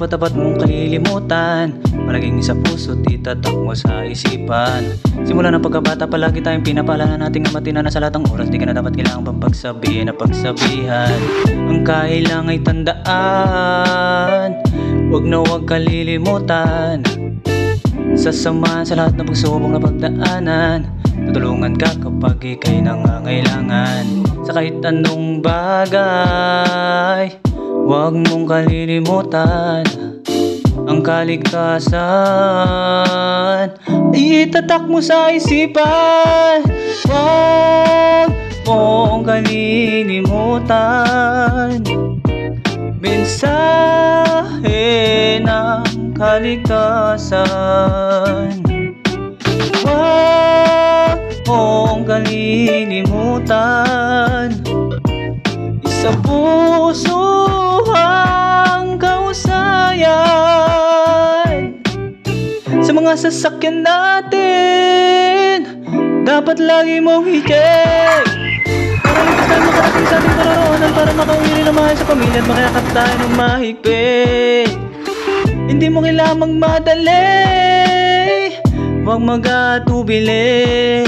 dapat mong kalilimutan. Palaging sa puso't itatak mo sa isipan. Simula ng pagkabata palagi tayong pinapaalala nating amatin na sa lahat ng oras. Di ka na dapat kailangan pang pagsabihin na pagsabihan. Ang kailangan ay tandaan, huwag na huwag kalilimutan. Sasamahan sa lahat ng pagsubok na pagdaanan. Tutulungan ka kapag ika'y nangangailangan. Sa kahit anong bagay, huwag mong kalilimutan. Ang kaligtasan ay itatak mo sa isipan. Huwag mong kalilimutan. Mensahe ng kaligtasan. Huwag mong kalilimutan. Isa puso ang kausayan. Sa mga sasakyan natin, dapat lagi mong i-check. Para ligtas tayo makarating sa ating pararoonan, para makauwi na mahal sa pamilya at makayakap tayo ng mahigpit. Hindi mo kailangang magmadali, huwag mag-atubili.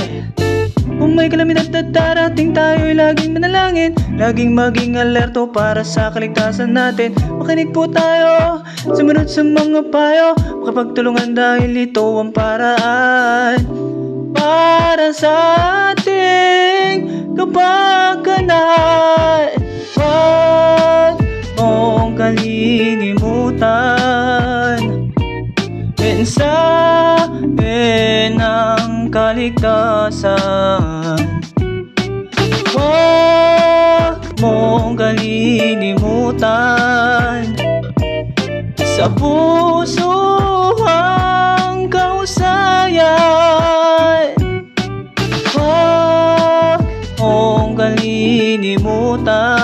Kung may kalamidad na darating, tayo'y laging manalangin. Laging maging alerto para sa kaligtasan natin. Makinig po tayo, sumunod sa mga payo, makapagtulungan dahil ito ang paraan para sa ating kapakanan. Huwag mong kalilimutan. Mensahe ng kaligtasan. Huwag mong kalilimutan. Sa puso ang kausayan. Huwag mong kalilimutan.